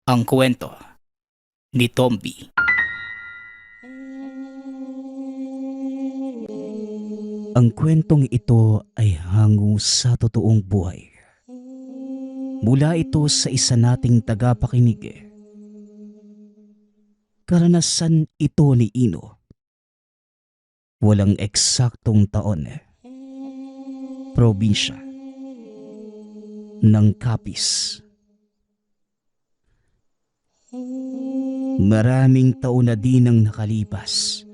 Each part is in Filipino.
Ang kwento ni Tomby. Ang kwentong ito ay hango sa totoong buhay. Mula ito sa isa nating tagapakinig. Karanasan ito ni Ino. Walang eksaktong taon. Probinsya ng Capiz. Maraming taon na din ang nakalipas.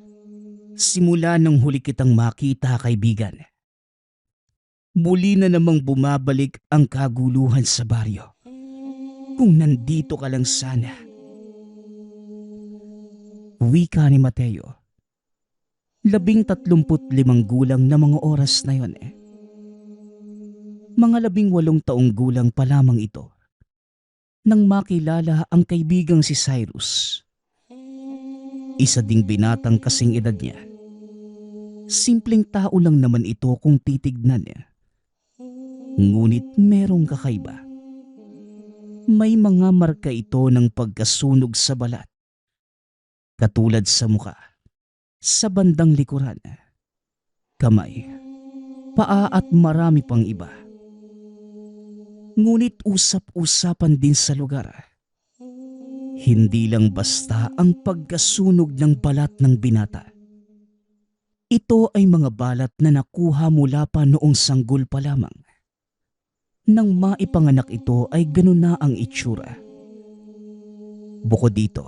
Simula nang huli kitang makita, kaibigan. Muli na namang bumabalik ang kaguluhan sa baryo. Kung nandito ka lang sana. Wika ni Mateo. 35 gulang na mga oras na yon. Mga 18 taong gulang pa lamang ito nang makilala ang kaibigang si Cyrus. Isa ding binatang kasing edad niya. Simpleng tao lang naman ito kung titignan niya. Ngunit merong kakaiba. May mga marka ito ng pagkasunog sa balat. Katulad sa muka, sa bandang likuran, kamay, paa at marami pang iba. Ngunit usap-usapan din sa lugar. Hindi lang basta ang pagkasunog ng balat ng binata. Ito ay mga balat na nakuha mula pa noong sanggol pa lamang. Nang maipanganak ito ay ganun na ang itsura. Bukod dito,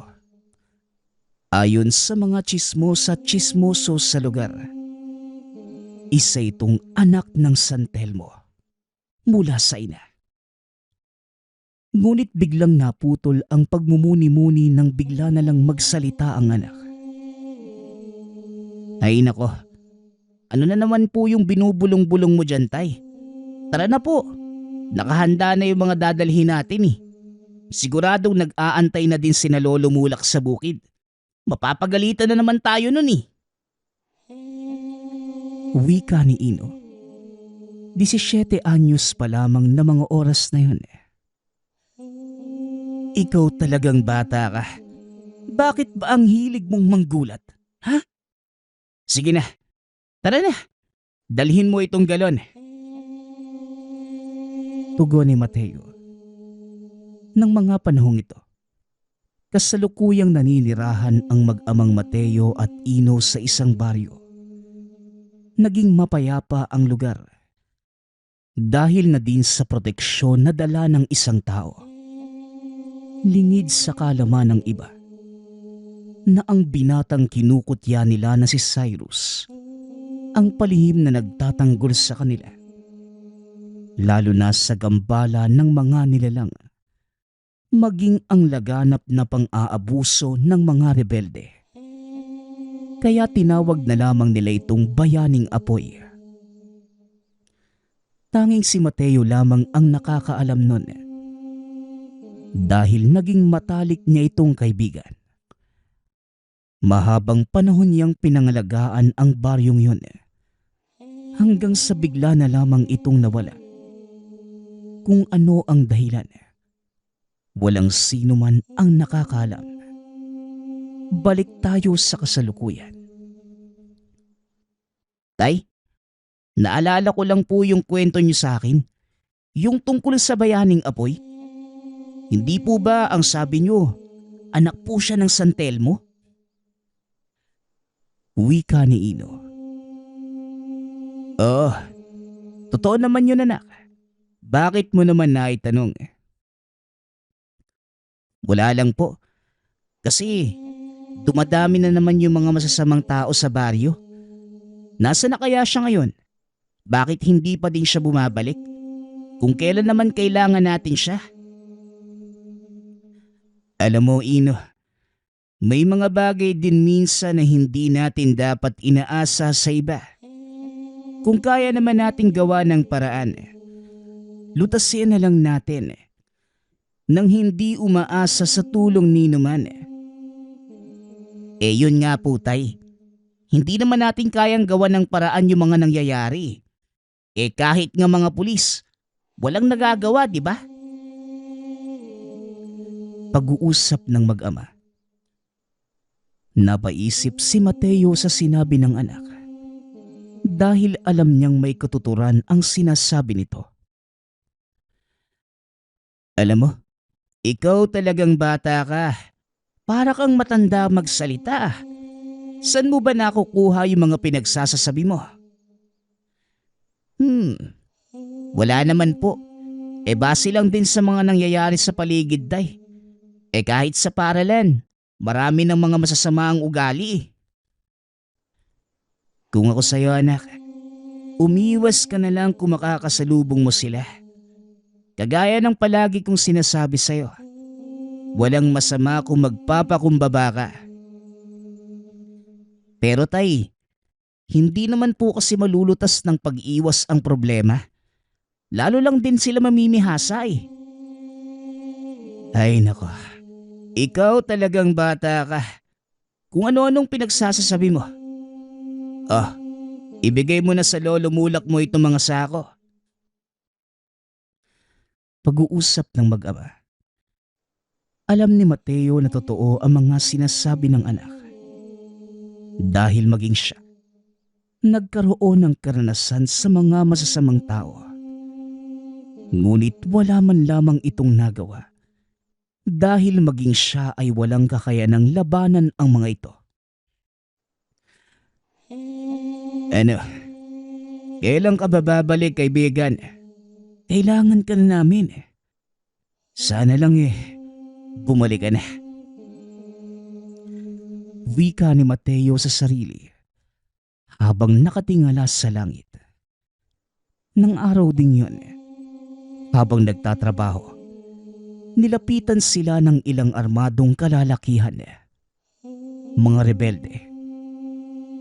ayon sa mga tsismoso sa lugar, isa itong anak ng San Telmo mula sa ina. Ngunit biglang naputol ang pagmumuni-muni nang bigla na lang magsalita ang anak. Ay nako, ano na naman po yung binubulong-bulong mo dyan, tay? Tara na po, nakahanda na yung mga dadalhin natin eh. Siguradong nag-aantay na din sina Lolo Mulak sa bukid. Mapapagalitan na naman tayo nun eh. Wika ni Ino. 17 anyos pa lamang na mga oras na yun. Ikaw talagang bata ka. Bakit ba ang hilig mong manggulat? Ha? Sige na, tara na. Dalhin mo itong galon. Tugon ni Mateo. Nang mga panahong ito, kasalukuyang naninirahan ang mag-amang Mateo at Ino sa isang baryo. Naging mapayapa ang lugar dahil na din sa proteksyon na dala ng isang tao. Lingid sa kalaman ng iba na ang binatang kinukutya nila na si Cyrus ang palihim na nagtatanggol sa kanila, lalo na sa gambala ng mga nilalang, maging ang laganap na pang-aabuso ng mga rebelde. Kaya tinawag na lamang nila itong bayaning apoy. Tanging si Mateo lamang ang nakakaalam nun, dahil naging matalik niya itong kaibigan. Mahabang panahon niyang pinangalagaan ang baryong yun, hanggang sa bigla na lamang itong nawala. Kung ano ang dahilan, walang sino man ang nakakaalam. Balik tayo sa kasalukuyan. Tay, naalala ko lang po yung kwento niyo sa akin, yung tungkol sa bayaning apoy. Hindi po ba ang sabi niyo, anak po siya ng San Telmo? Wika ni Ino. Oh, totoo naman yun, anak. Bakit mo naman naitanong? Wala lang po. Kasi dumadami na naman yung mga masasamang tao sa baryo. Nasa na kaya siya ngayon? Bakit hindi pa din siya bumabalik? Kung kailan naman kailangan natin siya? Alam mo, Ino, may mga bagay din minsan na hindi natin dapat inaasa sa iba. Kung kaya naman nating gawa ng paraan, lutasin na lang natin nang hindi umaasa sa tulong ni naman. Yun nga po, tay. Hindi naman natin kayang gawa ng paraan yung mga nangyayari. Kahit nga mga pulis, walang nagagawa, di ba? Pag-uusap ng mag-ama. Napaisip si Mateo sa sinabi ng anak dahil alam niyang may katuturan ang sinasabi nito. Alam mo, ikaw talagang bata ka. Para kang matanda magsalita. Saan mo ba nakukuha yung mga pinagsasasabi mo? Wala naman po. Base lang din sa mga nangyayari sa paligid, day. Kahit sa paralan, marami ng mga masasamaang ugali. Kung ako sa'yo, anak, umiwas ka na lang kung makakasalubong mo sila. Kagaya ng palagi kong sinasabi sa'yo, walang masama kung magpapakumbaba ka. Pero tay, hindi naman po kasi malulutas ng pag-iwas ang problema. Lalo lang din sila mamimihasa eh. Ay nako, ikaw talagang bata ka. Kung ano-anong pinagsasasabi mo. Ibigay mo na sa lolo mulak mo itong mga sako. Pag-uusap ng mag-ama. Alam ni Mateo na totoo ang mga sinasabi ng anak. Dahil maging siya, nagkaroon ng karanasan sa mga masasamang tao. Ngunit wala man lamang itong nagawa. Dahil maging siya ay walang kakayanang labanan ang mga ito. Ano? Kailan ka babalik, kaibigan? Kailangan ka na namin. Sana lang bumalik ka na. Wika ni Mateo sa sarili habang nakatingala sa langit. Nang araw ding yun, habang nagtatrabaho, nilapitan sila ng ilang armadong kalalakihan. Mga rebelde.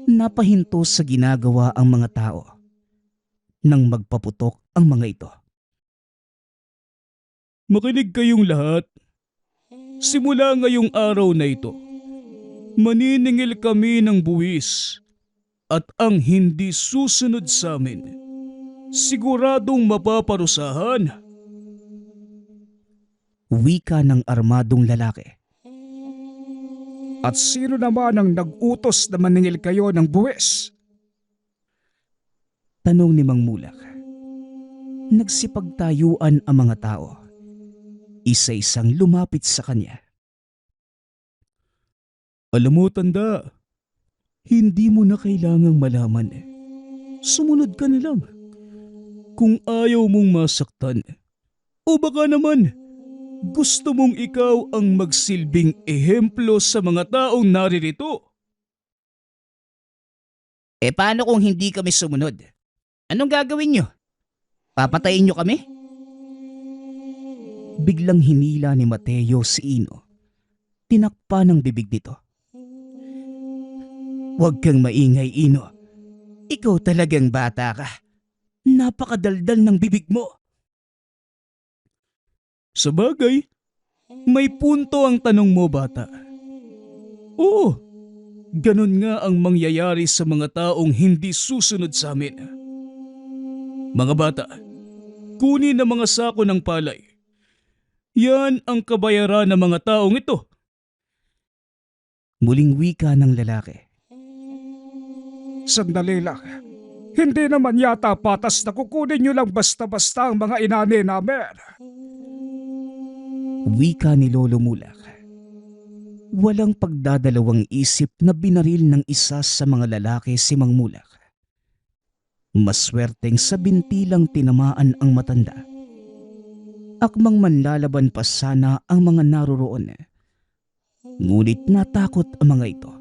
Napahinto sa ginagawa ang mga tao nang magpaputok ang mga ito. Makinig kayong lahat. Simula ngayong araw na ito, maniningil kami ng buwis at ang hindi susunod sa amin, siguradong mapaparusahan. Wika ng armadong lalaki. At sino naman ang nag-utos na maningil kayo ng buwis? Tanong ni Mang Mulak. Nagsipagtayuan ang mga tao. Isa-isang lumapit sa kanya. Alam mo, tanda, hindi mo na kailangang malaman. Sumunod ka na lang. Kung ayaw mong masaktan, o baka naman, gusto mong ikaw ang magsilbing ehemplo sa mga taong naririto. Paano kung hindi kami sumunod? Anong gagawin nyo? Papatayin nyo kami? Biglang hinila ni Mateo si Ino. Tinakpa ng bibig nito. Huwag kang maingay, Ino. Ikaw talagang bata ka. Napakadaldal ng bibig mo. Sabagay, may punto ang tanong mo, bata. Oo, ganun nga ang mangyayari sa mga taong hindi susunod sa amin. Mga bata, kunin ang mga sako ng palay. Yan ang kabayaran ng mga taong ito. Muling wika ng lalaki. Sandali lang. Hindi naman yata patas na kukunin nyo lang basta-basta ang mga inani namin. Wika ni Lolo Mulak. Walang pagdadalawang isip na binaril ng isa sa mga lalaki si Mang Mulak. Maswerteng sa binti lang tinamaan ang matanda. Akmang manlalaban pa sana ang mga naroroon. Ngunit natakot ang mga ito.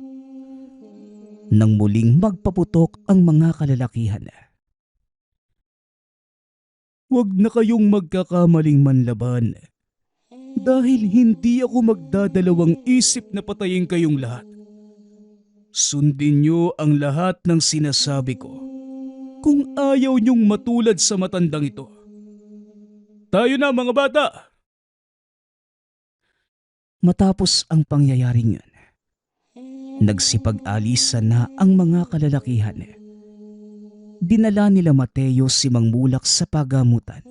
Nang muling magpaputok ang mga kalalakihan. Huwag na kayong magkakamaling manlaban. Dahil hindi ako magdadalawang isip na patayin kayong lahat. Sundin niyo ang lahat ng sinasabi ko kung ayaw niyong matulad sa matandang ito. Tayo na, mga bata! Matapos ang pangyayaring yun, nagsipag-alisan na ang mga kalalakihan. Dinala nila Mateo si Mang Mulak sa pagamutan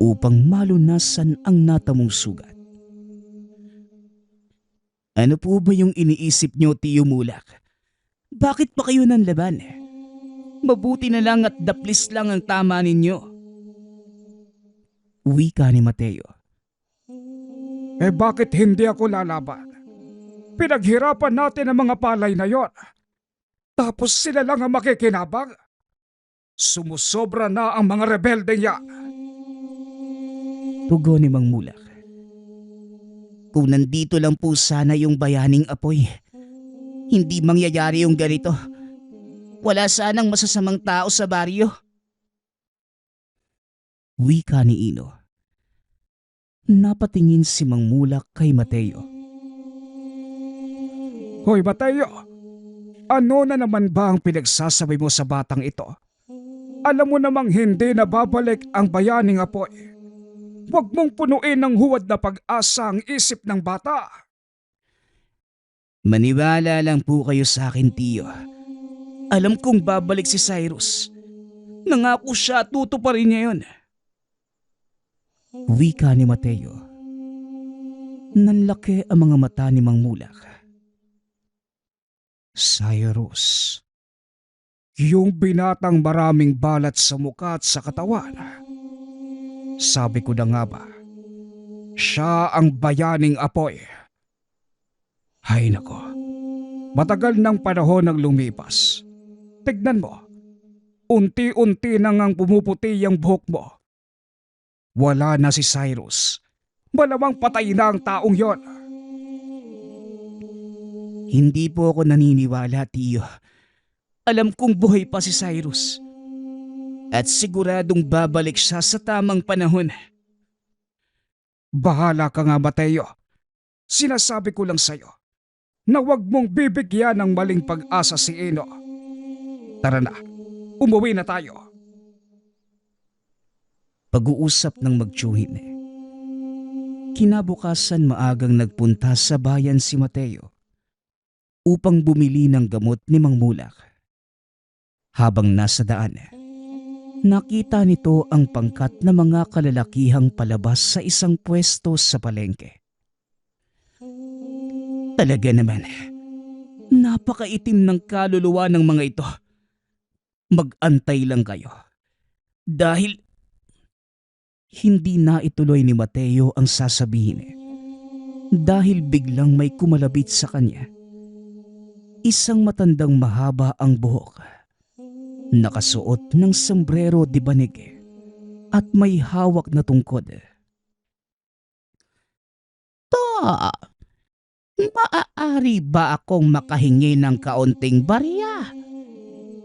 upang malunasan ang natamong sugat. Ano po ba yung iniisip nyo, Tiyo Mulak? Bakit pa kayo nanlaban? Mabuti na lang at daplis lang ang tama ninyo. Wika ni Mateo. Bakit hindi ako lalaban? Pinaghirapan natin ang mga palay na yon. Tapos sila lang ang makikinabang? Sumusobra na ang mga rebelde yan. Tugon ni Mang Mulak. Kung nandito lang po sana yung bayaning apoy, hindi mangyayari yung ganito. Wala sanang masasamang tao sa baryo. Wika ni Ino. Napatingin si Mang Mulak kay Mateo. Hoy Mateo, ano na naman ba ang pinagsasabi mo sa batang ito? Alam mo namang hindi na babalik ang bayaning apoy. Huwag mong punuin ng huwad na pag-asa ang isip ng bata. Maniwala lang po kayo sa akin, Tiyo. Alam kong babalik si Cyrus. Nangako siya at tutuparin niya yun. Wika ni Mateo. Nanlaki ang mga mata ni Mang Mulak. Cyrus, yung binatang maraming balat sa mukha at sa katawan. Sabi ko na nga ba, siya ang bayaning apoy. Hay nako, matagal ng panahon ang lumipas. Tignan mo, unti-unti nang ang pumuputi ang buhok mo. Wala na si Cyrus. Malamang patay na ang taong yon. Hindi po ako naniniwala, Tiyo. Alam kong buhay pa si Cyrus. At siguradong babalik siya sa tamang panahon. Bahala ka nga Mateo. Sinasabi ko lang sa'yo na huwag mong bibigyan ng maling pag-asa si Ino. Tara na, umuwi na tayo. Pag-uusap ng magtsuhin. Kinabukasan maagang nagpunta sa bayan si Mateo upang bumili ng gamot ni Mang Mulak. Habang nasa daan, nakita nito ang pangkat na mga kalalakihang palabas sa isang pwesto sa palengke. Talaga naman, napakaitim ng kaluluwa ng mga ito. Mag-antay lang kayo. Dahil hindi na ituloy ni Mateo ang sasabihin. Dahil biglang may kumalabit sa kanya. Isang matandang mahaba ang buhok. Nakasuot ng sombrero de banig at may hawak na tungkod. Maaari ba akong makahingi ng kaunting barya?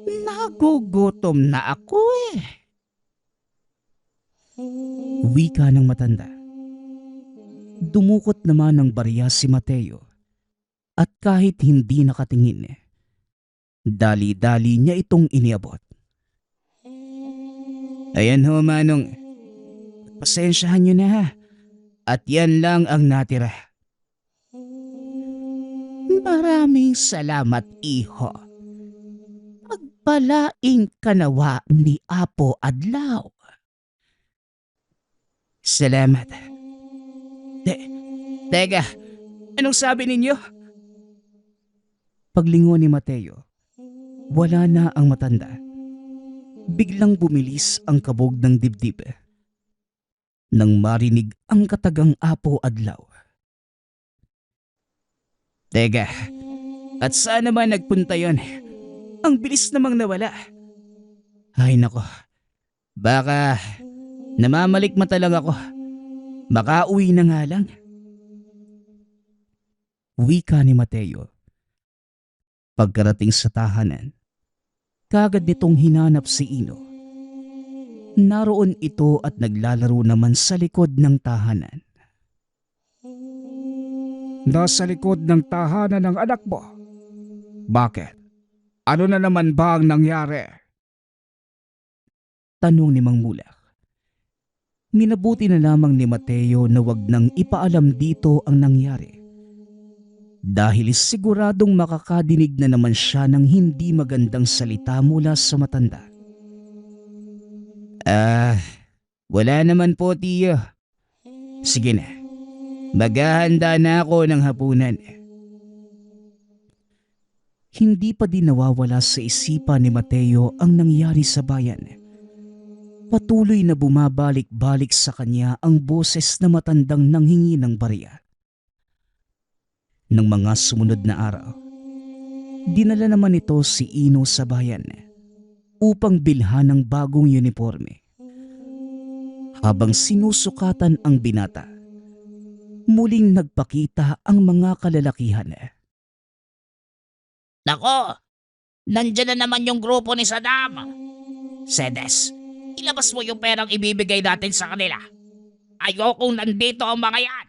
Nagugutom na ako eh. Wika ng matanda. Dumukot naman ng barya si Mateo at kahit hindi nakatingin, dali-dali niya itong iniabot. Ayan ho, Manong. Pasensyahan niyo na ha. At yan lang ang natira. Maraming salamat, iho. Pagpalaing kanawa ni Apo Adlaw. Salamat. Teka, anong sabi ninyo? Paglingon ni Mateo, wala na ang matanda. Biglang bumilis ang kabog ng dibdib. Nang marinig ang katagang Apo Adlaw. Teka, at saan naman nagpunta yon? Ang bilis namang nawala. Ay nako, baka namamalikmata lang ako. Makauwi na nga lang. Wika ni Mateo. Pagkarating sa tahanan, kagad nitong hinanap si Ino. Naroon ito at naglalaro naman sa likod ng tahanan. Nasa likod ng tahanan ng anak mo. Bakit? Ano na naman ba ang nangyari? Tanong ni Mang Mulak. Minabuti na lamang ni Mateo na wag nang ipaalam dito ang nangyari. Dahil siguradong makakadinig na naman siya ng hindi magandang salita mula sa matanda. Wala naman po, Tiyo. Sige na, maghahanda na ako ng hapunan. Hindi pa din nawawala sa isipan ni Mateo ang nangyari sa bayan. Patuloy na bumabalik-balik sa kanya ang boses na matandang nanghingi ng barya. Nang mga sumunod na araw, dinala naman ito si Ino sa bayan upang bilhan ng bagong uniforme. Habang sinusukatan ang binata, muling nagpakita ang mga kalalakihan. Nako, nandyan na naman yung grupo ni Saddam. Sedes, ilabas mo yung perang ibibigay natin sa kanila. Ayokong nandito ang mga yan.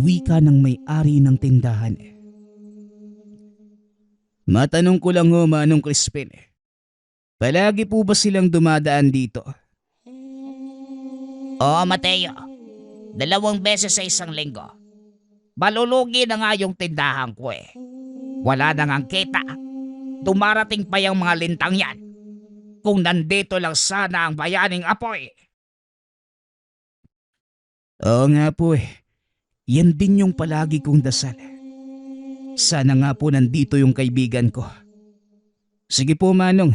Wika ng may-ari ng tindahan. Matanong ko lang ho, Manong Crispin. Palagi po ba silang dumadaan dito? Oo, Mateo. 2 beses sa isang linggo. Malulugi na nga yung tindahan ko eh. Wala na ngang kita. Dumarating pa yung mga lintang yan. Kung nandito lang sana ang bayaning apoy. Oo nga po eh. Yan din yung palagi kong dasal. Sana nga po nandito yung kaibigan ko. Sige po, Manong.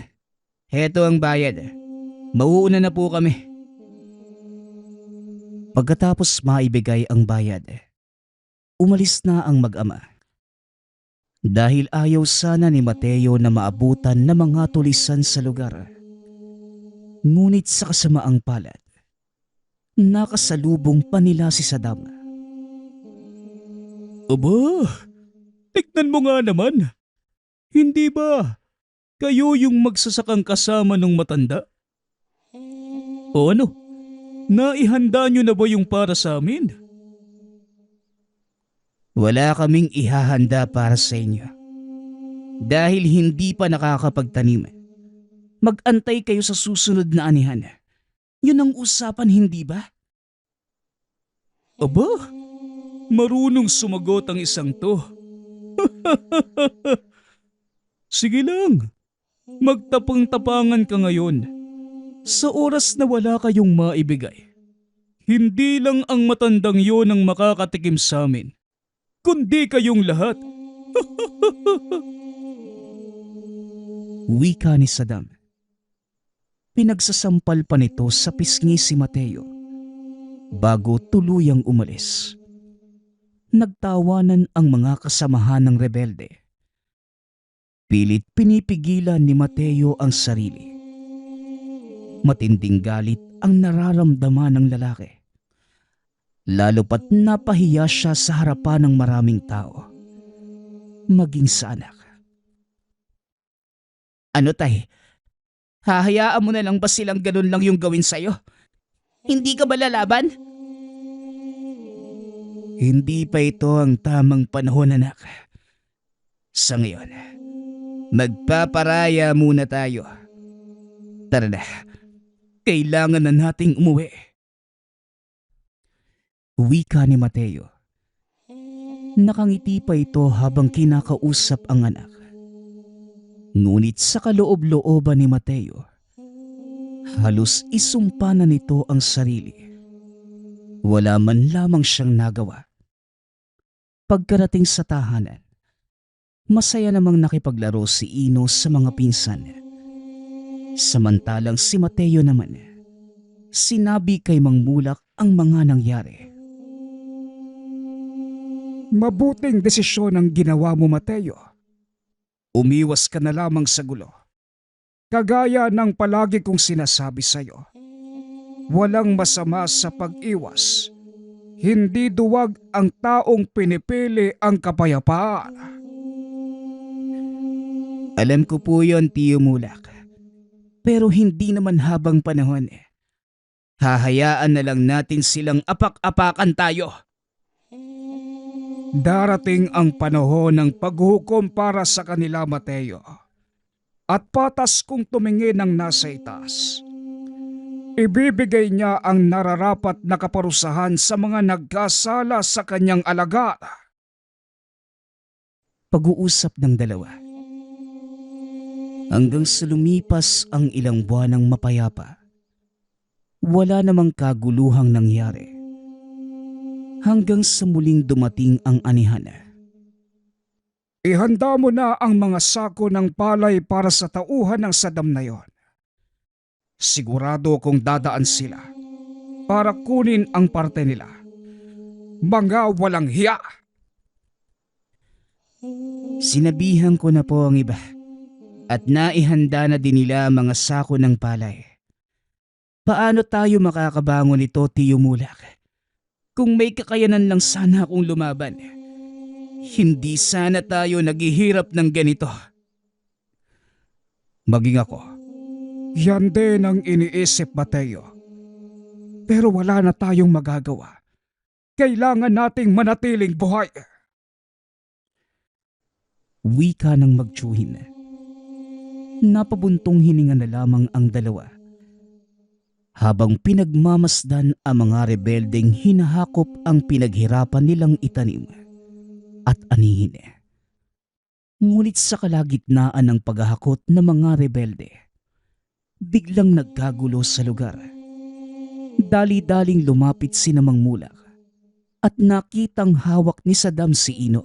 Heto ang bayad. Mauuna na po kami. Pagkatapos maibigay ang bayad, umalis na ang mag-ama. Dahil ayaw sana ni Mateo na maabutan ng mga tulisan sa lugar. Ngunit sa kasamaang palad, nakasalubong pa nila si Saddam. Aba, tignan mo nga naman. Hindi ba kayo yung magsasakang kasama ng matanda? O ano? Naihanda nyo na ba yung para sa amin? Wala kaming ihahanda para sa inyo. Dahil hindi pa nakakapagtanim. Mag-antay kayo sa susunod na anihan. Yun ang usapan, hindi ba? Aba, marunong sumagot ang isang to. Sige lang, magtapang-tapangan ka ngayon. Sa oras na wala kayong maibigay, hindi lang ang matandang yon ang makakatikim sa amin, kundi kayong lahat. Wika ni Saddam. Pinagsasampal pa nito sa pisngi si Mateo bago tuluyang umalis. Nagtawanan ang mga kasamahan ng rebelde. Pilit pinipigilan ni Mateo ang sarili. Matinding galit ang nararamdaman ng lalaki. Lalo pat napahiya siya sa harapan ng maraming tao. Maging sa anak. Ano tay? Hahayaan mo na lang ba silang ganun lang yung gawin sa'yo? Hindi ka ba lalaban? Hindi pa ito ang tamang panahon, anak. Sa ngayon, magpaparaya muna tayo. Tara na. Kailangan na nating umuwi. Wika ni Mateo. Nakangiti pa ito habang kinakausap ang anak. Ngunit sa kaloob-looban ni Mateo, halos isumpa na nito ang sarili. Wala man lamang siyang nagawa. Pagkarating sa tahanan, masaya namang nakipaglaro si Ino sa mga pinsan. Samantalang si Mateo naman, sinabi kay Mang Mulak ang mga nangyari. Mabuting desisyon ang ginawa mo, Mateo. Umiwas ka na lamang sa gulo. Kagaya ng palagi kong sinasabi sa'yo, walang masama sa pag-iwas. Hindi duwag ang taong pinipili ang kapayapaan. Alam ko po yon, Tiyo Mulak. Pero hindi naman habang panahon. Hahayaan na lang natin silang apak-apakan tayo. Darating ang panahon ng paghukom para sa kanila, Mateo. At patas kung tumingin ng nasa itaas. Ibibigay niya ang nararapat na kaparusahan sa mga nagkasala sa kanyang alagad. Pag-uusap ng dalawa. Hanggang sa lumipas ang ilang buwan ng mapayapa, wala namang kaguluhang nangyari. Hanggang sa muling dumating ang anihan. ihanda mo na ang mga sako ng palay para sa tauhan ng Saddam na yon. Sigurado kong dadaan sila para kunin ang parte nila. Mga walang hiya! Sinabihan ko na po ang iba at naihanda na din nila ang mga sako ng palay. Paano tayo makakabangon nito, Tiyo Mulak? Kung may kakayanan lang sana akong lumaban, hindi sana tayo naghihirap ng ganito. Maging ako, yan din ang iniisip, Mateo. Pero wala na tayong magagawa. Kailangan nating manatiling buhay. Wika ng magtsuhin. Napabuntong hininga na lamang ang dalawa. Habang pinagmamasdan ang mga rebeldeng hinahakop ang pinaghirapan nilang itanim at anihin. Ngunit sa kalagitnaan ng paghahakot ng mga rebelde, biglang nagkagulo sa lugar. Dali-daling lumapit si Namang Mulak at nakitang hawak ni Saddam si Ino.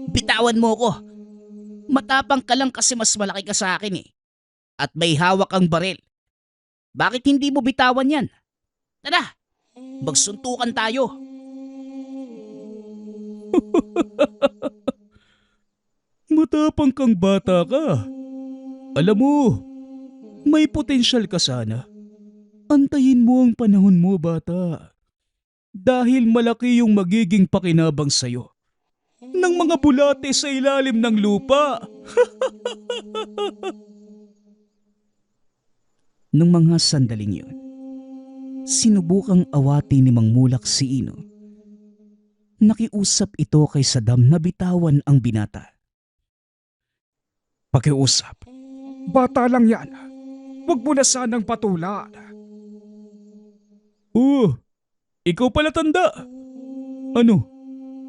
Bitawan mo ko. Matapang ka lang kasi mas malaki ka sa akin eh. At may hawak ang baril. Bakit hindi mo bitawan yan? Tara, magsuntukan tayo. Matapang kang bata ka. Alam mo, may potensyal ka sana. Antayin mo ang panahon mo, bata. Dahil malaki yung magiging pakinabang sa'yo ng mga bulate sa ilalim ng lupa. Nang mga sandaling yun, sinubukang awati ni Mang Mulak si Ino. Nakiusap ito kay Saddam na bitawan ang binata. Pakiusap. Bata lang yan. Huwag mo na sanang patulan. Oh, ikaw pala tanda. Ano,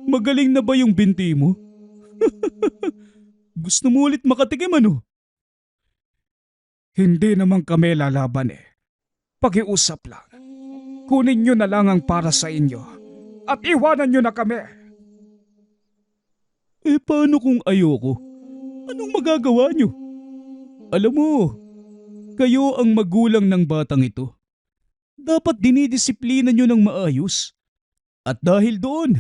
magaling na ba yung binti mo? Gusto mo ulit makatikim ano? Hindi naman kami lalaban eh. Pakiusap lang. Kunin nyo na lang ang para sa inyo at iwanan nyo na kami. Eh paano kung ayoko? Anong magagawa nyo? Alam mo, kayo ang magulang ng batang ito. Dapat dinidisiplina nyo ng maayos. At dahil doon,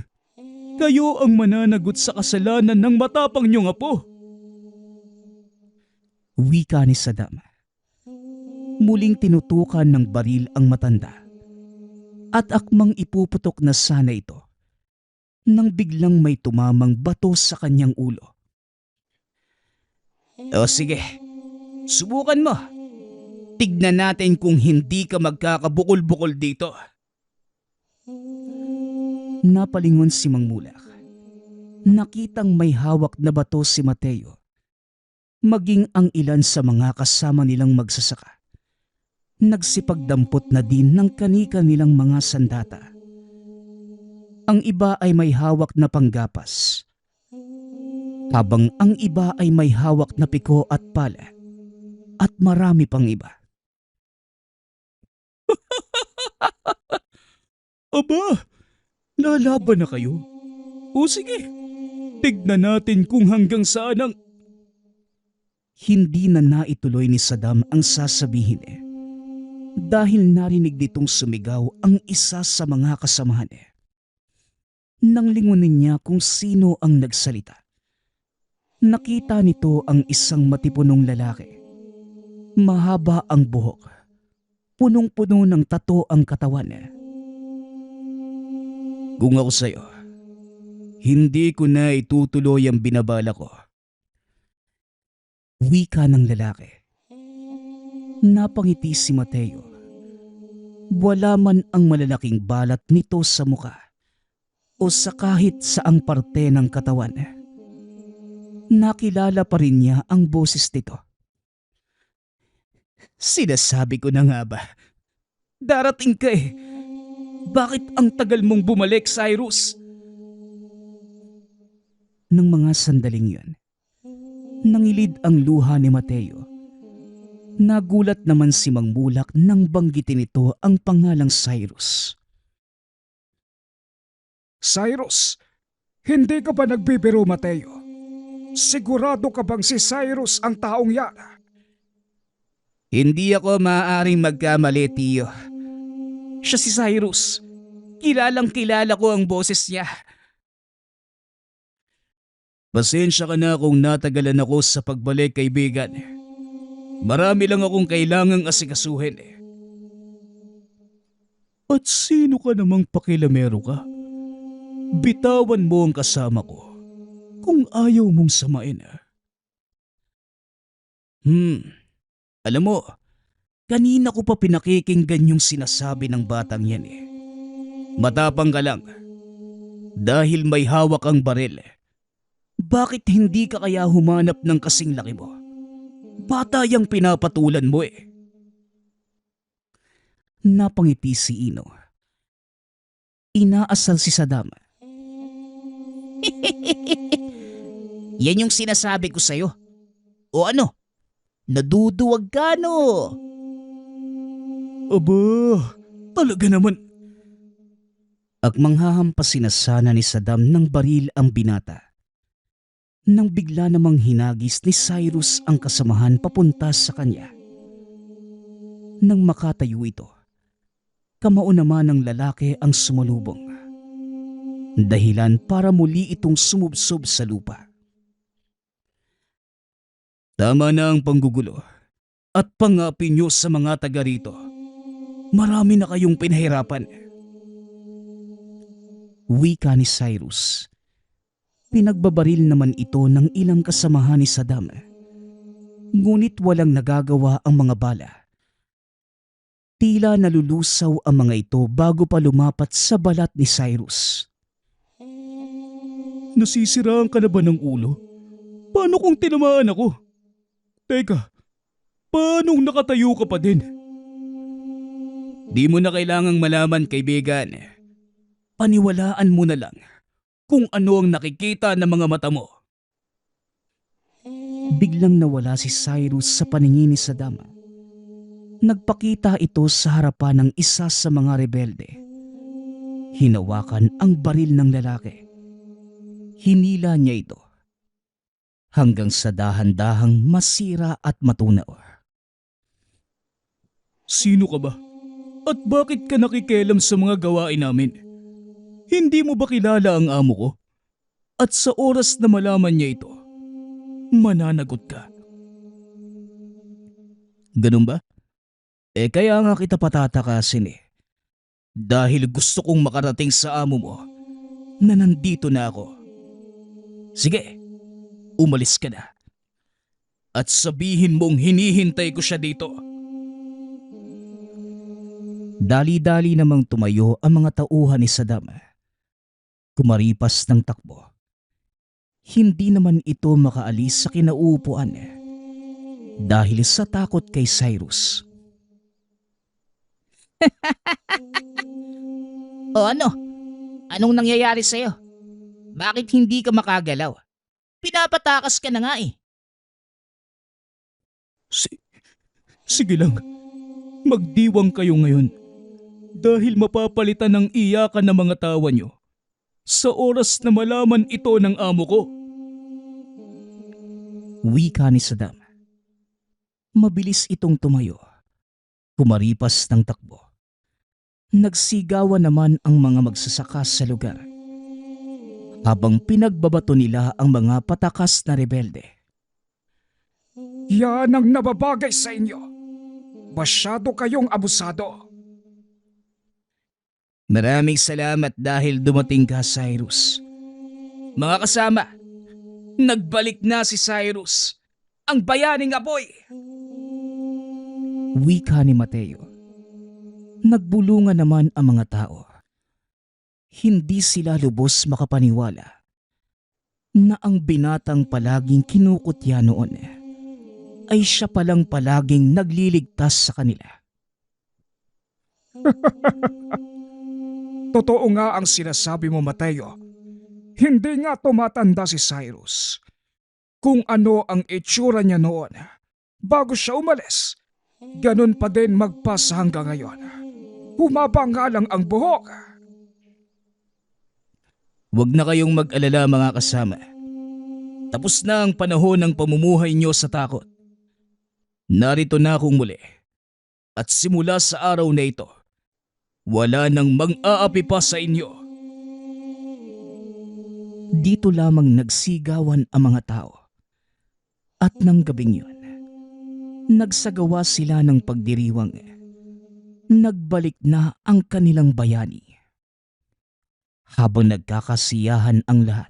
kayo ang mananagot sa kasalanan ng matapang nyong apo. Wika ni Saddam. Muling tinutukan ng baril ang matanda at akmang ipuputok na sana ito nang biglang may tumamang bato sa kanyang ulo. O sige, subukan mo. Tignan natin kung hindi ka magkakabukol-bukol dito. Napalingon si Mang Mulak. Nakitang may hawak na bato si Mateo, maging ang ilan sa mga kasama nilang magsasaka. Nagsipagdampot na din ng kanika nilang mga sandata. Ang iba ay may hawak na panggapas, habang ang iba ay may hawak na piko at pala, at marami pang iba. Aba, lalaban na kayo? O sige, tignan natin kung hanggang saan ang... Hindi na naituloy ni Saddam ang sasabihin dahil narinig nitong sumigaw ang isa sa mga kasamahan. Nang lingunin niya kung sino ang nagsalita, nakita nito ang isang matipunong lalaki. Mahaba ang buhok, punong-puno ng tato ang katawan. Kung ako sa'yo, hindi ko na itutuloy ang binabala ko. Wika ng lalaki. Napangiti si Mateo. Wala man ang malalaking balat nito sa muka o sa kahit saang parte ng katawan. Nakilala pa rin niya ang boses nito. Sinasabi ko na nga ba? Darating ka eh. Bakit ang tagal mong bumalik, Cyrus? Nang mga sandaling yun, nangilid ang luha ni Mateo. Nagulat naman si Mang Mulak nang banggitin ito ang pangalang Cyrus. Cyrus, Hindi ka ba nagbibiro, Mateo? Sigurado ka bang si Cyrus ang taong yan? Hindi ako maaaring magkamali, Tiyo. Siya si Cyrus. Kilalang kilala ko ang boses niya. Pasensya ka na kung natagalan ako sa pagbalik, kaibigan. Marami lang akong kailangang asikasuhin. At sino ka namang pakilamero ka? Bitawan mo ang kasama ko kung ayaw mong samain. Alam mo, kanina ko pa pinakikinggan yung sinasabi ng batang yan. Matapang ka lang. Dahil may hawak ang baril. Bakit hindi ka kaya humanap ng kasing laki mo? Bata yang pinapatulan mo . Napangiti si Ino. Inaasal si Saddam. Yan yung sinasabi ko sa'yo. O ano? Naduduwag ka, no? Aba, talaga naman. Manghahampasin na sana ni Saddam ng baril ang binata. Nang bigla namang hinagis ni Cyrus ang kasamahan papunta sa kanya. Nang makatayo ito, kamao naman ng lalaki ang sumalubong. Dahilan para muli itong sumubsob sa lupa. Tama na ang panggugulo at pangapi niyo sa mga taga rito. Marami na kayong pinahirapan. Wika ni Cyrus. Pinagbabaril naman ito ng ilang kasamahan ni Saddam. Ngunit walang nagagawa ang mga bala. Tila nalulusaw ang mga ito bago pa lumapat sa balat ni Cyrus. Nasisiraan ka na ba ng ulo? Paano kung tinamaan ako? Teka, paanong nakatayo ka pa din? Di mo na kailangang malaman, kaibigan. Paniwalaan mo na lang kung ano ang nakikita ng mga mata mo. Biglang nawala si Cyrus sa paningin ni Saddam. Nagpakita ito sa harapan ng isa sa mga rebelde. Hinawakan ang baril ng lalaki. Hinila niya ito hanggang sa dahan-dahang masira at matunaw. Sino ka ba? At bakit ka nakikialam sa mga gawain namin? Hindi mo ba kilala ang amo ko? At sa oras na malaman niya ito, mananagot ka. Ganun ba? Kaya nga kita patatakasin . Dahil gusto kong makarating sa amo mo na nandito na ako. Sige, umalis ka na. At sabihin mong hinihintay ko siya dito. Dali-dali namang tumayo ang mga tauhan ni Saddam. Kumaripas ng takbo. Hindi naman ito makaalis sa kinauupuan dahil sa takot kay Cyrus. O ano? Anong nangyayari sa'yo? Bakit hindi ka makagalaw? Pinapatakas ka na nga . Sige lang, magdiwang kayo ngayon dahil mapapalitan ng iyakan ng mga tawa nyo sa oras na malaman ito ng amo ko. Wika ni Saddam. Mabilis itong tumayo. Kumaripas ng takbo. Nagsigawan naman ang mga magsasaka sa lugar habang pinagbabato nila ang mga patakas na rebelde. Yan ang nababagay sa inyo. Masyado kayong abusado. Maraming salamat dahil dumating ka, Cyrus. Mga kasama, nagbalik na si Cyrus, ang bayaning apoy! Wika ni Mateo. Nagbulungan naman ang mga tao. Hindi sila lubos makapaniwala na ang binatang palaging kinukutya noon ay siya palang palaging nagliligtas sa kanila. Totoo nga ang sinasabi mo, Mateo. Hindi nga tumatanda si Cyrus. Kung ano ang itsura niya noon bago siya umalis, ganun pa din magpas hanggang ngayon. Humaba nga lang ang buhok. Huwag na kayong mag-alala mga kasama. Tapos na ang panahon ng pamumuhay nyo sa takot. Narito na akong muli. At simula sa araw na ito, wala nang mang-aapi pa sa inyo. Dito lamang nagsigawan ang mga tao. At nang gabing yun, nagsagawa sila ng pagdiriwang. Nagbalik na ang kanilang bayani. Habang nagkakasiyahan ang lahat,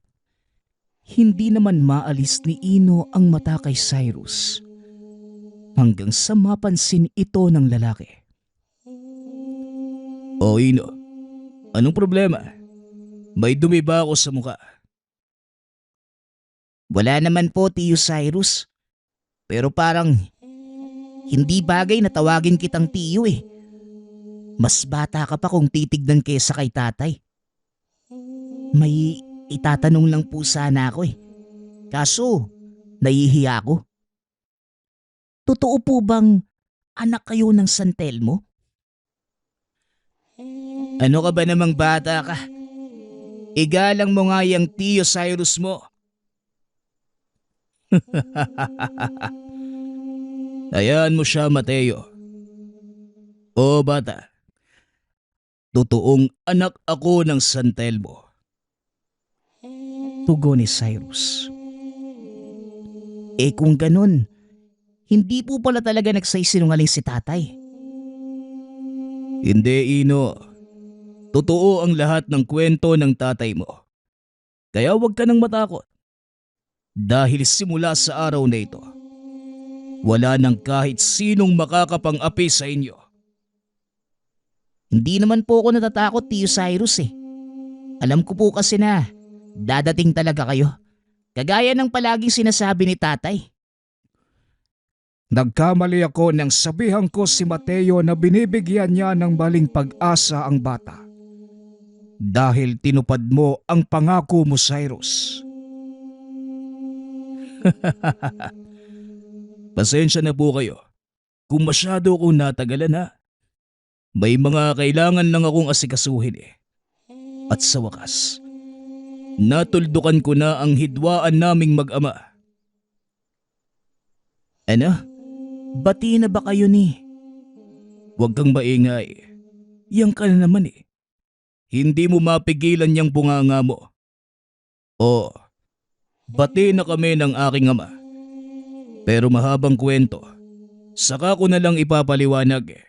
hindi naman maalis ni Ino ang mata kay Cyrus hanggang sa mapansin ito ng lalaki. O Ino, anong problema? May dumi ba ako sa mukha? Wala naman po, Tiyo Cyrus. Pero parang hindi bagay na tawagin kitang Tiyo eh. Mas bata ka pa kung titignan kesa kay tatay. May itatanong lang po sana ako eh. Kaso, nahihiya ako. Totoo po bang anak kayo ng San Telmo? Ano ka ba namang bata ka? Igalang mo nga yung Tiyo Cyrus mo. Hayaan mo siya, Mateo. O bata, totoong anak ako ng San Telmo. Tugon ni Cyrus. Kung ganun, hindi po pala talaga nagsisinungaling si tatay. Hindi, Ino. Totoo ang lahat ng kwento ng tatay mo. Kaya huwag ka nang matakot. Dahil simula sa araw na ito, wala nang kahit sinong makakapang-api sa inyo. Hindi naman po ako natatakot, Tiyo Cyrus eh. Alam ko po kasi na dadating talaga kayo. Kagaya ng palaging sinasabi ni tatay. Nagkamali ako nang sabihan ko si Mateo na binibigyan niya ng maling pag-asa ang bata. Dahil tinupad mo ang pangako mo, Cyrus. Pasensya na po kayo kung masyado akong natagalan ha. May mga kailangan lang akong asikasuhin eh. At sa wakas, natuldukan ko na ang hidwaan naming mag-ama. Ano? Bati na ba kayo ni? Huwag kang maingay. Yang ka na naman eh. Hindi mo mapigilan yang bunganga mo. Oo, bati na kami ng aking ama. Pero mahabang kwento, saka ko na lang ipapaliwanag eh.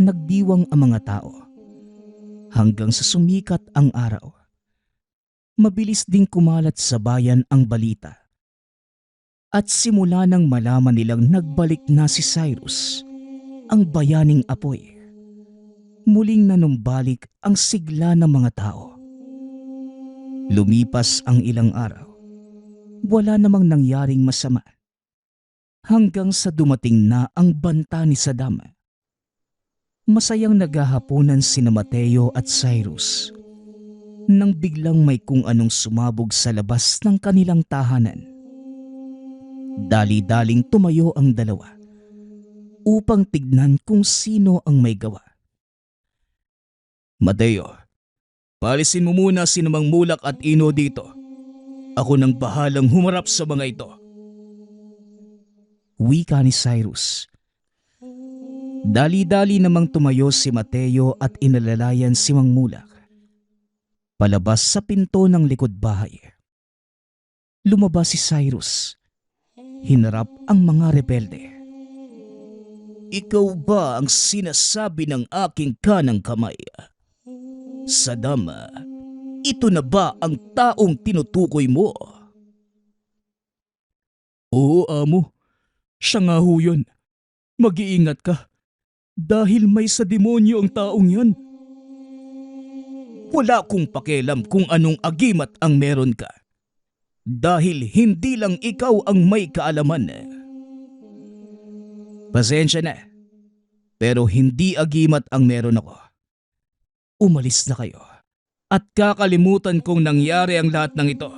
Nagdiwang ang mga tao hanggang sa sumikat ang araw. Mabilis ding kumalat sa bayan ang balita. At simula nang malaman nilang nagbalik na si Cyrus, ang bayaning apoy, muling nanumbalik ang sigla ng mga tao. Lumipas ang ilang araw, wala namang nangyaring masama. Hanggang sa dumating na ang banta ni Saddam. Masayang naghahaponan sina Mateo at Cyrus nang biglang may kung anong sumabog sa labas ng kanilang tahanan. Dali-daling tumayo ang dalawa upang tignan kung sino ang may gawa. Mateo, palisin mo muna si Mang Mulak at Ino dito. Ako nang bahalang humarap sa mga ito. Wika ni Cyrus. Dali-dali namang tumayo si Mateo at inalalayan si Mang Mulak palabas sa pinto ng likod bahay. Lumabas si Cyrus. Hinarap ang mga rebelde. Ikaw ba ang sinasabi ng aking kanang kamay? Saddam, ito na ba ang taong tinutukoy mo? Oo, amo. Siya nga ho yun. Mag-iingat ka. Dahil may sa demonyo ang taong yan. Wala kong pakialam kung anong agimat ang meron ka. Dahil hindi lang ikaw ang may kaalaman. Pasensya na. Pero hindi agimat ang meron ako. Umalis na kayo. At kakalimutan kong nangyari ang lahat ng ito.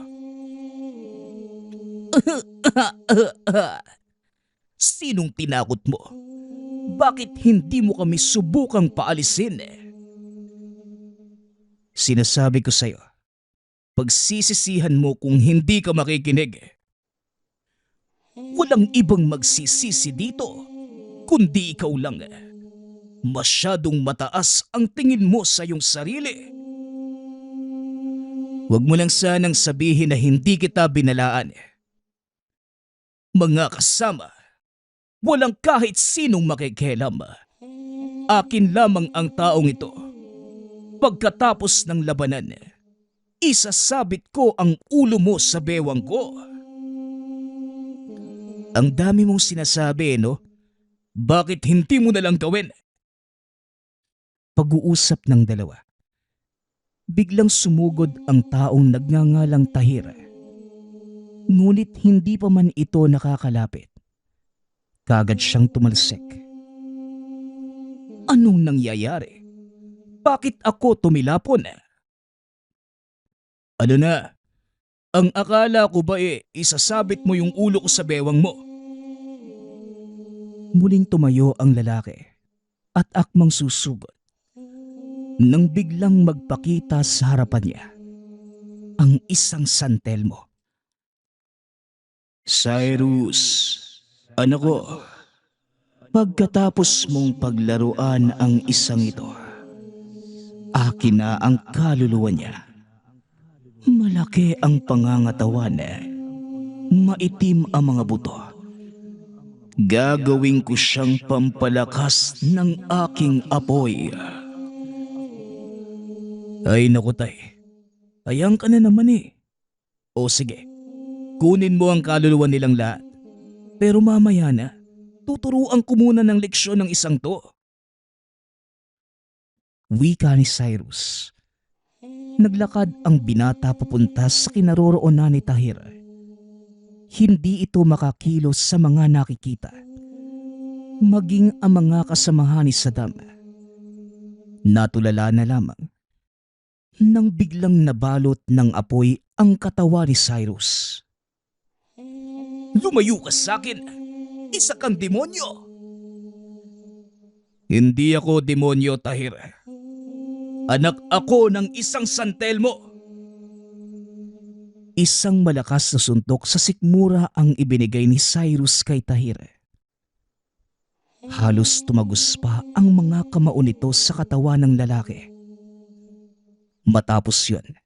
Sinong tinakot mo? Bakit hindi mo kami subukang paalisin? Sinasabi ko sa'yo, pagsisisihan mo kung hindi ka makikinig. Walang ibang magsisisi dito, kundi ikaw lang. Masyadong mataas ang tingin mo sa iyong sarili. Huwag mo lang sanang sabihin na hindi kita binalaan. Mga kasama, walang kahit sinong makikialam. Akin lamang ang taong ito. Pagkatapos ng labanan, isasabit ko ang ulo mo sa bewang ko. Ang dami mong sinasabi, no? Bakit hindi mo na lang gawin? Pag-uusap ng dalawa. Biglang sumugod ang taong nagngangalang Tahir. Ngunit hindi pa man ito nakakalapit. Kagad siyang tumalsik. Anong nangyayari? Bakit ako tumilapon? Ano na? Ang akala ko ba isasabit mo yung ulo ko sa bewang mo? Muling tumayo ang lalaki at akmang susugod nang biglang magpakita sa harapan niya ang isang santelmo. Cyrus, anak ko, pagkatapos mong paglaruan ang isang ito, akin na ang kaluluwa niya. Malaki ang pangangatawan, maitim ang mga buto. Gagawin ko siyang pampalakas ng aking apoy. Ay naku tay, ayang ka na naman O sige, kunin mo ang kaluluwa nilang lahat. Pero mamaya na, tuturuan ko muna ng leksyon ng isang to. Wika ni Cyrus. Naglakad ang binata papunta sa kinaroroonan ni Tahir. Hindi ito makakilos sa mga nakikita, maging ang mga kasamahan ni Saddam. Natulala na lamang nang biglang nabalot ng apoy ang katawan ni Cyrus. Lumayo ka sa akin! Isa kang demonyo! Hindi ako demonyo, Tahir. Anak ako ng isang santelmo. Isang malakas na suntok sa sikmura ang ibinigay ni Cyrus kay Tahir. Halos tumagos pa ang mga kamao nito sa katawan ng lalaki. Matapos yun,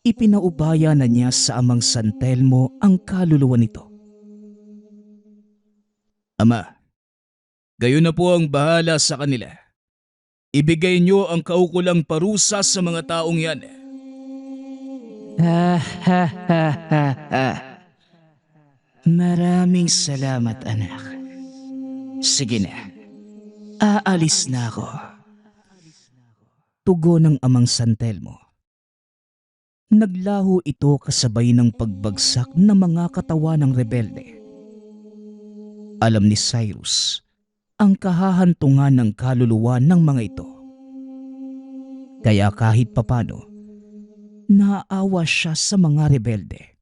ipinaubaya na niya sa amang santelmo ang kaluluwa nito. Ama, gayon na po ang bahala sa kanila. Ibigay niyo ang kaukulang parusa sa mga taong yan. Maraming salamat, anak. Sige na, aalis na ako. Tugon ng amang santelmo. Naglaho ito kasabay ng pagbagsak ng mga katawan ng rebelde. Alam ni Cyrus ang kahahantungan ng kaluluwa ng mga ito. Kaya kahit papano, naaawa siya sa mga rebelde.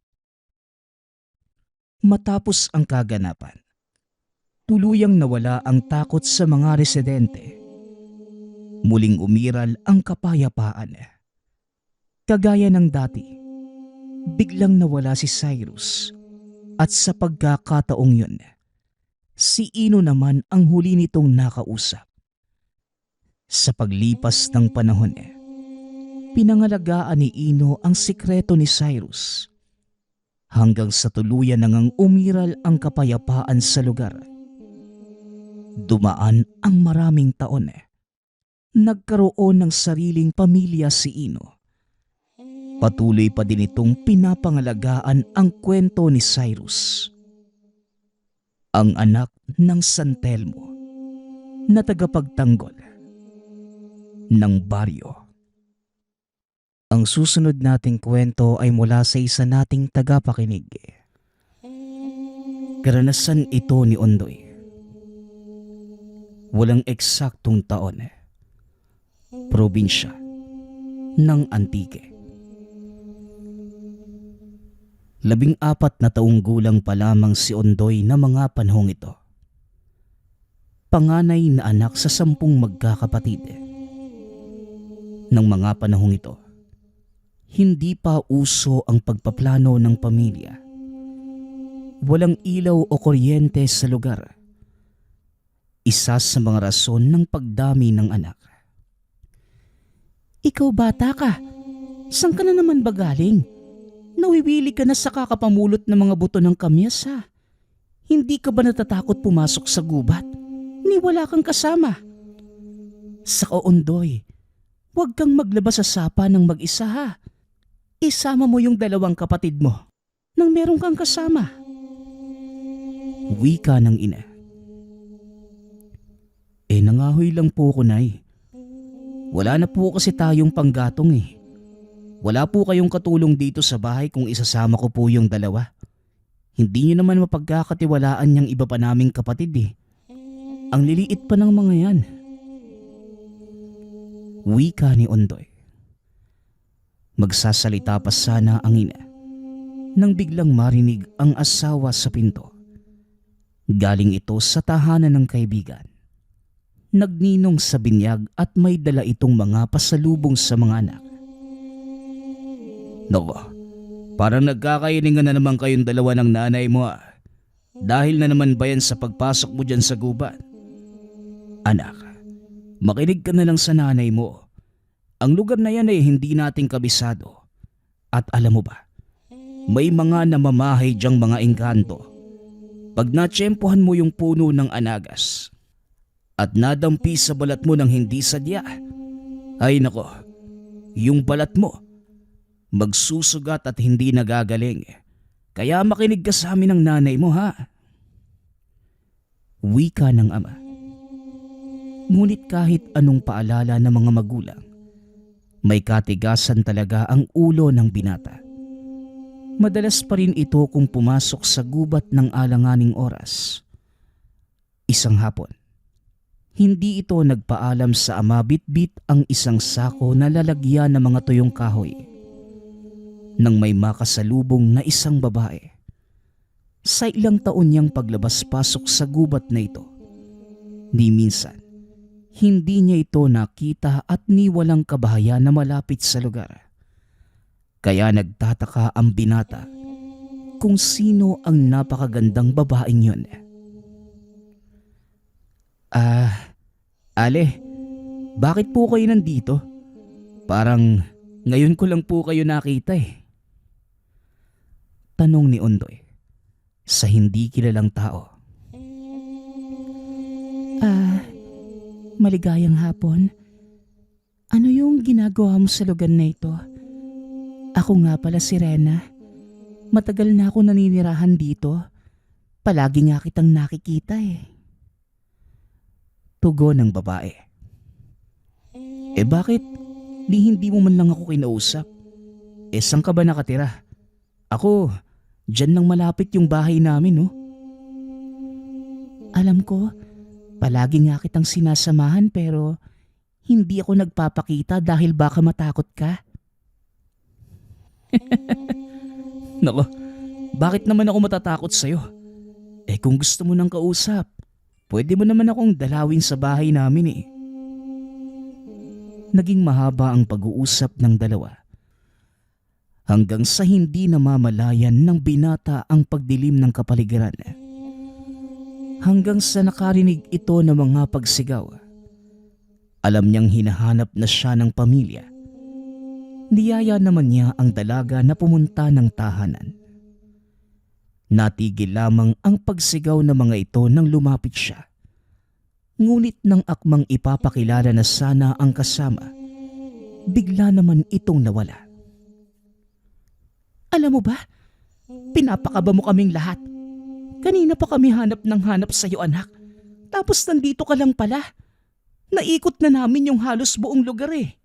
Matapos ang kaganapan, tuluyang nawala ang takot sa mga residente. Muling umiral ang kapayapaan. Kagaya ng dati, biglang nawala si Cyrus at sa pagkakataong yun, si Ino naman ang huli nitong nakausap. Sa paglipas ng panahon, pinangalagaan ni Ino ang sikreto ni Cyrus hanggang sa tuluyan nang umiral ang kapayapaan sa lugar. Dumaan ang maraming taon. Nagkaroon ng sariling pamilya si Ino. Patuloy pa din itong pinapangalagaan ang kwento ni Cyrus, ang anak ng santelmo na tagapagtanggol ng baryo. Ang susunod nating kwento ay mula sa isa nating tagapakinig. Karanasan ito ni Ondoy. Walang eksaktong taon. Probinsya ng Antique. 14 na taong gulang pa lamang si Ondoy na mga panahong ito. Panganay na anak sa 10 magkakapatid. Ng mga panahong ito, hindi pa uso ang pagpaplano ng pamilya. Walang ilaw o kuryente sa lugar. Isa sa mga rason ng pagdami ng anak. Ikaw bata ka, saan ka na naman ba galing? Nawiwili ka na sa kakapamulot ng mga buto ng kamyas ha. Hindi ka ba natatakot pumasok sa gubat? Ni wala kang kasama. Sa Ondoy, huwag kang maglabas sa sapa ng mag-isa ha. Isama mo yung dalawang kapatid mo nang meron kang kasama. Wika ng ina. Nangahoy lang po ko, Nay. Wala na po kasi tayong panggatong eh. Wala po kayong katulong dito sa bahay kung isasama ko po yung dalawa. Hindi nyo naman mapagkakatiwalaan niyang iba pa naming kapatid eh. Ang liliit pa ng mga yan. Wika ni Ondoy. Magsasalita pa sana ang ina nang biglang marinig ang asawa sa pinto. Galing ito sa tahanan ng kaibigan. Nagninong sa binyag at may dala itong mga pasalubong sa mga anak. Nako, parang nagkakainingan na naman kayong dalawa ng nanay mo ah. Dahil na naman ba yan sa pagpasok mo dyan sa gubat? Anak, makinig ka na lang sa nanay mo. Ang lugar na yan ay hindi nating kabisado. At alam mo ba, may mga namamahay dyang mga engkanto. Pag natsyempohan mo yung puno ng anagas at nadampi sa balat mo ng hindi sadya, ay nako, yung balat mo magsusugat at hindi nagagaling. Kaya makinig ka sa amin ng nanay mo ha. Wika ng ama. Ngunit kahit anong paalala ng mga magulang, may katigasan talaga ang ulo ng binata. Madalas pa rin ito kung pumasok sa gubat ng alanganing oras. Isang hapon, hindi ito nagpaalam sa ama, bitbit ang isang sako na lalagyan ng mga tuyong kahoy. Nang may makasalubong na isang babae. Sa ilang taon niyang paglabas-pasok sa gubat na ito, ni minsan, hindi niya ito nakita at ni walang kabahayan na malapit sa lugar. Kaya nagtataka ang binata kung sino ang napakagandang babaeng yun. Ale, bakit po kayo nandito? Parang ngayon ko lang po kayo nakita eh. Tanong ni Ondoy sa hindi kilalang tao. Maligayang hapon. Ano yung ginagawa mo sa lugar na ito? Ako nga pala si Rena. Matagal na ako naninirahan dito. Palagi nga kitang nakikita eh. Tugon ng babae. Bakit? Hindi mo man lang ako kinausap. Saan ka ba nakatira? Ako, dyan lang malapit yung bahay namin, no? Alam ko, palagi nga kitang sinasamahan pero hindi ako nagpapakita dahil baka matakot ka. Nako, bakit naman ako matatakot sa'yo? Kung gusto mo ng kausap, pwede mo naman akong dalawin sa bahay namin eh. Naging mahaba ang pag-uusap ng dalawa. Hanggang sa hindi namamalayan ng binata ang pagdilim ng kapaligiran. Hanggang sa nakarinig ito ng mga pagsigaw. Alam niyang hinahanap na siya ng pamilya. Niyaya naman niya ang dalaga na pumunta ng tahanan. Natigil lamang ang pagsigaw ng mga ito nang lumapit siya. Ngunit nang akmang ipapakilala na sana ang kasama, bigla naman itong nawala. Alam mo ba, pinapakaba mo kaming lahat. Kanina pa kami hanap ng hanap sa iyo anak. Tapos nandito ka lang pala. Naikot na namin yung halos buong lugar eh.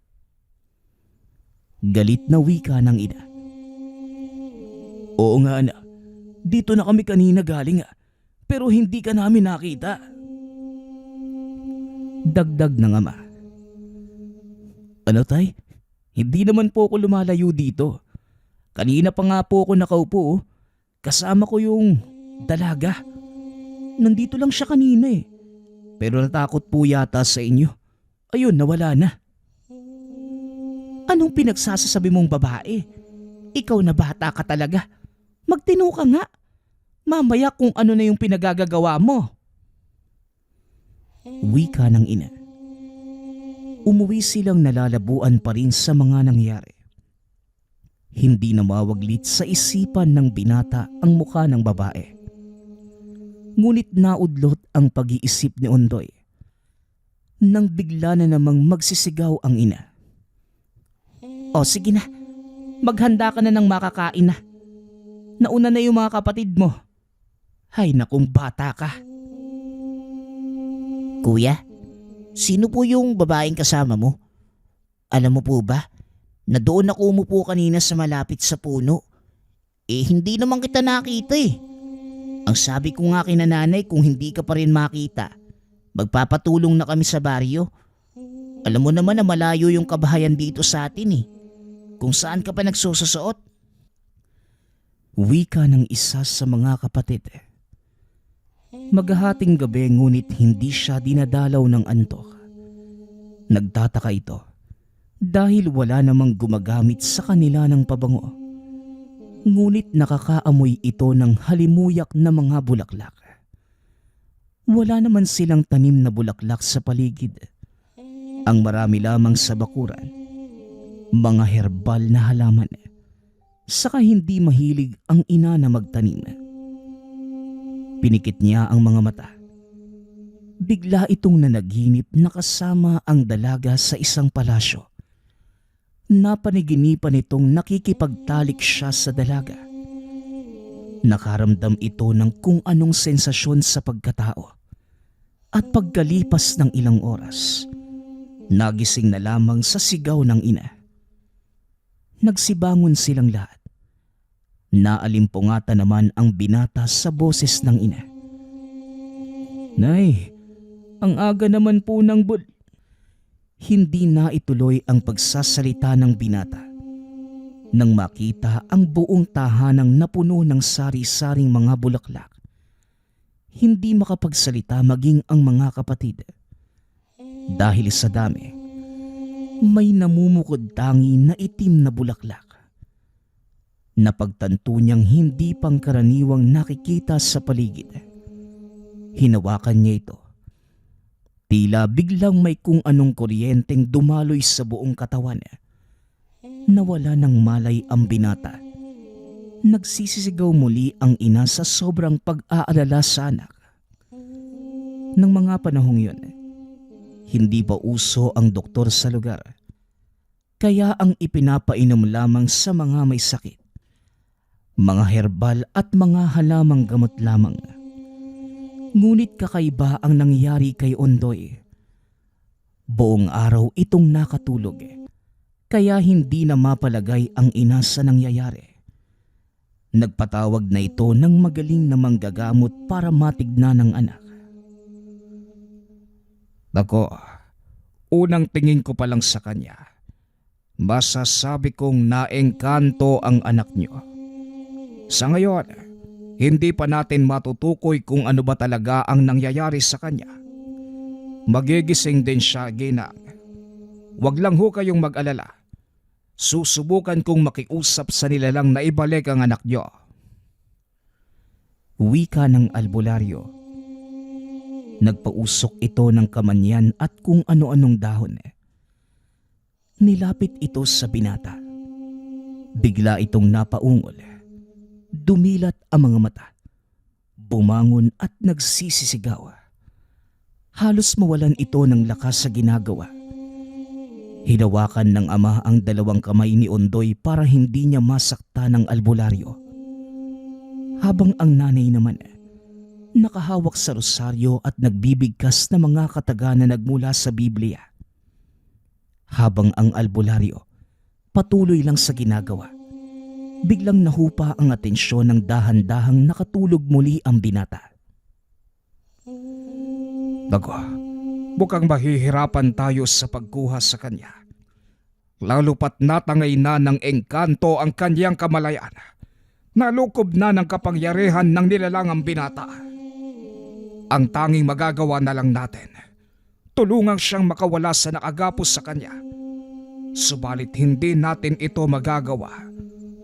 Galit na wika ng ina. Oo nga anak, dito na kami kanina galing pero hindi ka namin nakita. Dagdag ng ama. Ano tay? Hindi naman po ako lumalayo dito. Kanina pa nga po ako nakaupo. Kasama ko yung dalaga. Nandito lang siya kanina eh. Pero natakot po yata sa inyo. Ayun, nawala na. Anong pinagsasasabi mong babae? Ikaw na bata ka talaga. Magtino ka nga. Mamaya kung ano na yung pinagagagawa mo. Wika ng ina. Umuwi silang nalalabuan pa rin sa mga nangyari. Hindi na mawaglit sa isipan ng binata ang mukha ng babae. Ngunit naudlot ang pag-iisip ni Ondoy nang bigla na namang magsisigaw ang ina. O sige na, maghanda ka na ng makakain na. Nauna na yung mga kapatid mo. Hay nakong bata ka. Kuya, sino po yung babaeng kasama mo? Alam mo po ba, na doon ako umupo kanina sa malapit sa puno. Hindi naman kita nakita eh. Ang sabi ko nga kina nanay kung hindi ka pa rin makita, magpapatulong na kami sa baryo. Alam mo naman na malayo yung kabahayan dito sa atin eh. Kung saan ka pa nagsususuot. Wika ng isa sa mga kapatid. Maghahating gabi ngunit hindi siya dinadalaw ng antok. Nagtataka ito dahil wala namang gumagamit sa kanila ng pabango. Ngunit nakakaamoy ito ng halimuyak na mga bulaklak. Wala naman silang tanim na bulaklak sa paligid. Ang marami lamang sa bakuran, mga herbal na halaman. Saka hindi mahilig ang ina na magtanim. Pinikit niya ang mga mata. Bigla itong nanaginip na kasama ang dalaga sa isang palasyo. Napaniginipan itong nakikipagtalik siya sa dalaga. Nakaramdam ito ng kung anong sensasyon sa pagkatao. At pagkalipas ng ilang oras, nagising na lamang sa sigaw ng ina. Nagsibangon silang lahat. Naalimpungatan naman ang binata sa boses ng ina. Nay, ang aga naman po ng Hindi na ituloy ang pagsasalita ng binata nang makita ang buong tahanang napuno ng sari-saring mga bulaklak. Hindi makapagsalita maging ang mga kapatid. Dahil sa dami, may namumukod tangi na itim na bulaklak. Napagtanto niyang hindi pangkaraniwang nakikita sa paligid. Hinawakan niya ito. Tila biglang may kung anong kuryenteng dumaloy sa buong katawan. Nawala ng malay ang binata. Nagsisisigaw muli ang ina sa sobrang pag-aalala sa anak. Nang mga panahong yun, hindi pa uso ang doktor sa lugar. Kaya ang ipinapainom lamang sa mga may sakit. Mga herbal at mga halamang gamot lamang. Ngunit kakaiba ang nangyari kay Ondoy. Buong araw itong nakatulog, kaya hindi na mapalagay ang ina sa nangyayari. Nagpatawag na ito ng magaling na manggagamot para matignan ng anak. Nako, unang tingin ko pa lang sa kanya, masasabi kong naengkanto ang anak niyo. Sa ngayon, hindi pa natin matutukoy kung ano ba talaga ang nangyayari sa kanya. Magigising din siya, ginang. Huwag lang ho kayong mag-alala. Susubukan kong makiusap sa nilalang na ibalik ang anak niyo. Wika ng albularyo. Nagpausok ito ng kamanyan at kung ano-anong dahon. Nilapit ito sa binata. Bigla itong napaungol. Dumilat ang mga mata. Bumangon at nagsisisigaw. Halos mawalan ito ng lakas sa ginagawa. Hinawakan ng ama ang dalawang kamay ni Ondoy para hindi niya masakta ng albularyo. Habang ang nanay naman nakahawak sa rosaryo at nagbibigkas ng mga kataga na nagmula sa Biblia. Habang ang albularyo patuloy lang sa ginagawa, biglang nahupa ang atensyon ng dahan-dahang nakatulog muli ang binata. Naku, mukhang mahihirapan tayo sa pagkuha sa kanya. Lalo pat natangay na ng engkanto ang kanyang kamalayan. Nalukob na ng kapangyarihan ng nilalangang binata. Ang tanging magagawa na lang natin, tulungang siyang makawala sa nakagapos sa kanya. Subalit hindi natin ito magagawa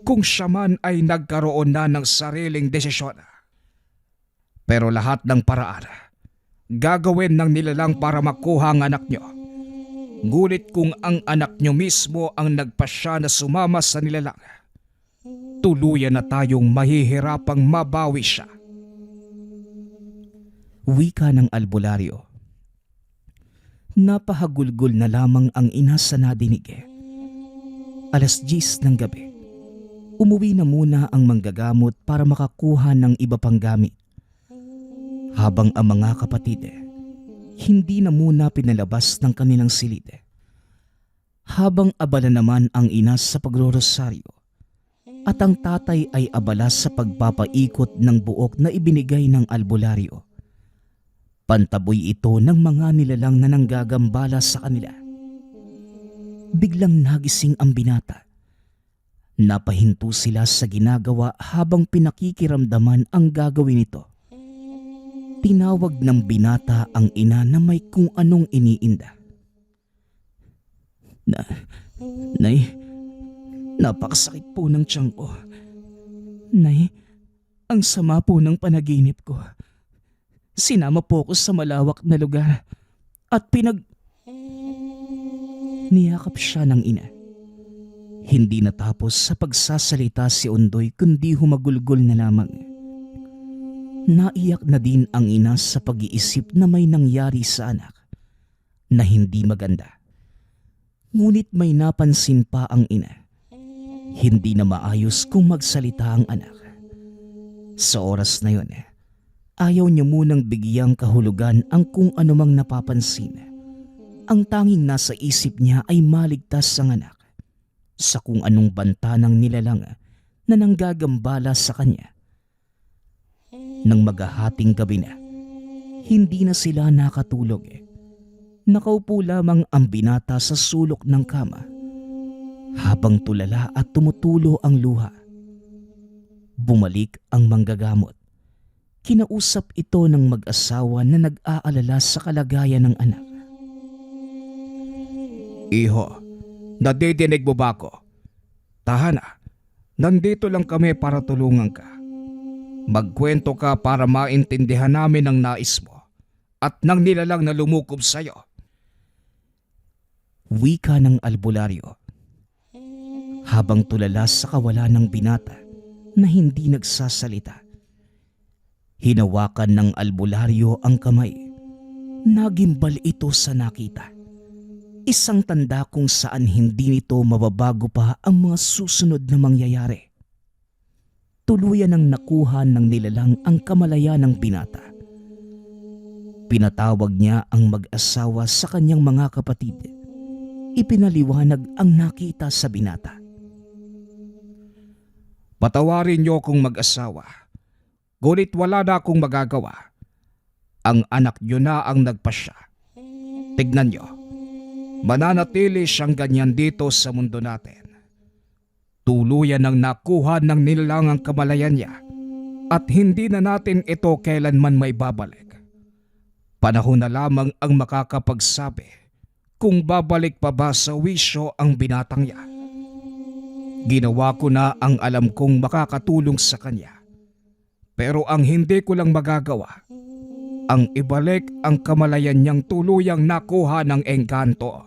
kung siya man ay nagkaroon na ng sariling desisyon. Pero lahat ng paraan, gagawin ng nilalang para makuha ang anak nyo. Ngunit kung ang anak nyo mismo ang nagpasya na sumama sa nilalang, tuluyan na tayong mahihirapang mabawi siya. Wika ng albularyo. Napahagulgol na lamang ang ina sa nadinig. 10:00 ng gabi. Umuwi na muna ang manggagamot para makakuha ng iba pang gamit. Habang ang mga kapatid, hindi na muna pinalabas ng kanilang silid. Habang abala naman ang ina sa pagrorosaryo at ang tatay ay abala sa pagpapaikot ng buok na ibinigay ng albularyo. Pantaboy ito ng mga nilalang na nanggagambala sa kanila. Biglang nagising ang binata. Napahinto sila sa ginagawa habang pinakikiramdaman ang gagawin nito. Tinawag ng binata ang ina na may kung anong iniinda. Nay, napakasakit po ng tiyan ko. Nay, ang sama po ng panaginip ko. Sinama po ko sa malawak na lugar at niyakap siya ng ina. Hindi natapos sa pagsasalita si Ondoy kundi humagulgol na lamang. Naiyak na din ang ina sa pag-iisip na may nangyari sa anak na hindi maganda. Ngunit may napansin pa ang ina. Hindi na maayos kung magsalita ang anak. Sa oras na yon, ayaw niya munang bigyang kahulugan ang kung anumang napapansin. Ang tanging nasa isip niya ay maligtas ang anak sa kung anong banta ng nilalang na nanggagambala sa kanya. Nang maghahating gabi na, hindi na sila nakatulog. Nakaupo lamang ang binata sa sulok ng kama habang tulala at tumutulo ang luha. Bumalik ang manggagamot. Kinausap ito ng mag-asawa na nag-aalala sa kalagayan ng anak. Iho, nadidinig mo ba ako? Tahana, nandito lang kami para tulungan ka. Magkwento ka para maintindihan namin ang nais mo at nang nilalang na lumukob sa'yo. Wika ng albularyo. Habang tulala sa kawalan ng binata na hindi nagsasalita. Hinawakan ng albularyo ang kamay. Nagimbal ito sa nakita. Isang tanda kung saan hindi nito mababago pa ang mga susunod na mangyayari. Tuluyan ng nakuha ng nilalang ang kamalayan ng binata. Pinatawag niya ang mag-asawa sa kanyang mga kapatid. Ipinaliwanag ang nakita sa binata. Patawarin niyo kung mag-asawa. Ngunit wala na akong magagawa. Ang anak niyo na ang nagpasya. Tignan niyo. Mananatili siyang ganyan dito sa mundo natin. Tuluyan ng nakuha ng nilalang ang kamalayan niya at hindi na natin ito kailanman may babalik. Panahon na lamang ang makakapagsabi kung babalik pa ba sa wisyo ang binatang niya. Ginawa ko na ang alam kong makakatulong sa kanya. Pero ang hindi ko lang magagawa, ang ibalik ang kamalayan niyang tuluyang nakuha ng engkanto.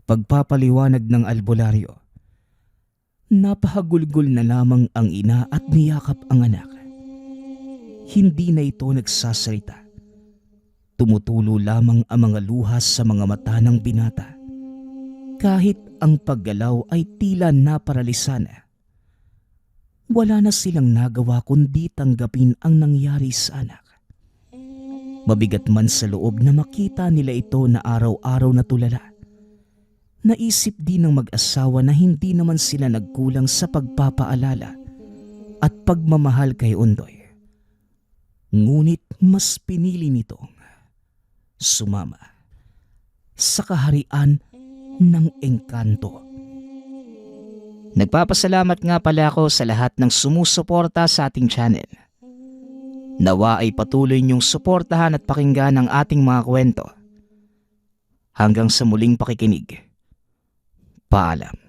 Pagpapaliwanag ng albularyo. Napahagulgol na lamang ang ina at niyakap ang anak. Hindi na ito nagsasalita. Tumutulo lamang ang mga luha sa mga mata ng binata. Kahit ang paggalaw ay tila naparalisa na. Wala na silang nagawa kundi tanggapin ang nangyari sa anak. Mabigat man sa loob na makita nila ito na araw-araw na tulala. Naisip din ng mag-asawa na hindi naman sila nagkulang sa pagpapaalala at pagmamahal kay Ondoy. Ngunit mas pinili nitong sumama sa kaharian ng engkanto. Nagpapasalamat nga pala ako sa lahat ng sumusuporta sa ating channel. Nawa ay patuloy niyong suportahan at pakinggan ang ating mga kwento. Hanggang sa muling pakikinig. Paalam.